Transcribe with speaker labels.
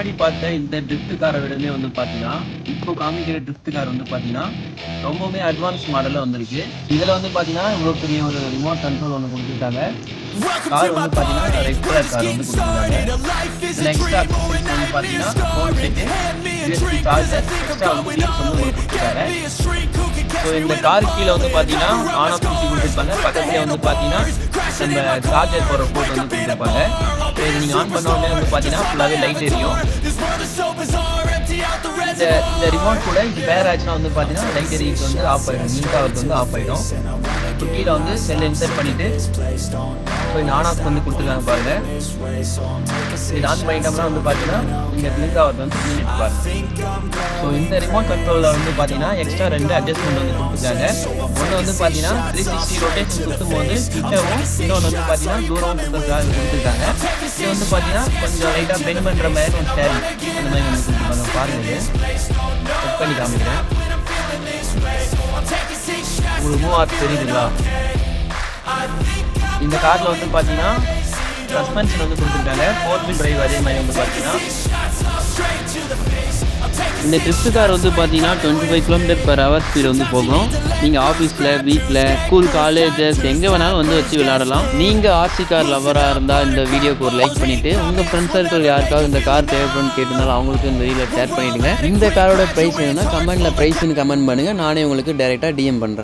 Speaker 1: முன்னாடி பார்த்த இந்த ட்ரிஃப்ட் காரை விடவே வந்து பார்த்தீங்கன்னா இப்போ காமிக்கிற ட்ரிஃப்ட் கார் வந்து பார்த்தீங்கன்னா ரொம்பவுமே அட்வான்ஸ் மாடலில் வந்திருக்கு. இதில் வந்து பார்த்தீங்கன்னா இவ்வளோ பெரிய ஒரு ரிமோட் கண்ட்ரோல் ஒன்று கொடுத்துருக்காங்க. கார் வந்து பார்த்தீங்கன்னா ரெட் கலர் கார் வந்து கொடுத்துருக்காங்க. இதில் எக்ஸ்ட்ரா வந்து பார்த்தீங்கன்னா phone set, USB charger, extra வந்து டீப்ஸ் வந்து ஒரு கொடுத்துருக்காங்க. ஸோ இந்த கார் கீழே வந்து பார்த்தீங்கன்னா ஆன் ஆஃப் சுவிட்ச் கொடுத்துருப்பாங்க. பக்கத்துலேயே வந்து பார்த்தீங்கன்னா நம்ம சார்ஜர் போடுற போர்ட் வந்து கொடுத்துருப்பாங்க. ஸோ இது நீங்கள் ஆன் பண்ண உடனே வந்து பார்த்தீங்கன்னா ஃபுல்லாகவே லைட் எரியும். இந்த ரிமோட் கூட இது பேர் ஆச்சுன்னா வந்து பார்த்தீங்கன்னா லைட் எரியிட்டு வந்து ஆஃப் ஆகிடும், நீட்டாக வந்து ஆஃப் ஆகிடும். இப்போ கீழே வந்து செல் இன்சர்ட் பண்ணிவிட்டு ஸோ இந்த ஆன் ஆஃப் வந்து கொடுத்துருக்காங்க பாருங்க. இது ஆன் பண்ணிட்டோம்னா வந்து பார்த்தீங்கன்னா இந்த பிளிங்க் ஆகிறது வந்து மினிட் பாருங்க. ஸோ இந்த ரிமோட் கண்ட்ரோலில் வந்து பார்த்தீங்கன்னா எக்ஸ்ட்ரா 2 அட்ஜஸ்ட்மெண்ட் வந்து கொடுத்துருக்காங்க. ஒன்று வந்து பார்த்தீங்கன்னா 360 ரொட்டேஷன் கொடுக்கும் போது கிட்டவும், இன்னொன்று வந்து பார்த்தீங்கன்னா தூரம் கொடுத்துருக்காங்க. இது வந்து பார்த்தீங்கன்னா கொஞ்சம் லைட்டாக பெண்ட் பண்ணுற மாதிரி ஒரு ஸ்டேரிங் அந்த மாதிரி வந்து கொடுத்துருக்காங்க. பாருங்க, செக் பண்ணி காமிக்கிறேன். ஒரு மூவ் ஆர்ட் தெரியுதுங்களா? இந்த காரில் வந்து பார்த்தீங்கன்னா சஸ்பென்ஷன் வந்து கொடுத்துருக்காங்க. 4-wheel டிரைவ் அதே மாதிரி வந்து பார்த்தீங்கன்னா இந்த ட்ரிஃப்ட் கார் வந்து பார்த்தீங்கன்னா 25 km/h ஸ்பீடு வந்து போகும். நீங்கள் ஆஃபீஸில், வீட்டில், ஸ்கூல், காலேஜஸ் எங்கே வேணாலும் வந்து வச்சு விளையாடலாம். நீங்கள் ஆர்சி கார் லவராக இருந்தால் இந்த வீடியோக்கு ஒரு லைக் பண்ணிவிட்டு உங்கள் ஃப்ரெண்ட்ஸ் சர்க்கிள் யாருக்காவது இந்த கார் தேவைப்படுன்னு கேட்டிருந்தாலும் அவங்களுக்கு இந்த வீடியோவில் ஷேர் பண்ணிவிடுங்க. இந்த காரோட ப்ரைஸ் வேணும்னா கமெண்ட்டில் ப்ரைஸ்ன்னு கமெண்ட் பண்ணுங்கள். நானே உங்களுக்கு டைரெக்டாக டிஎம் பண்ணுறேன்.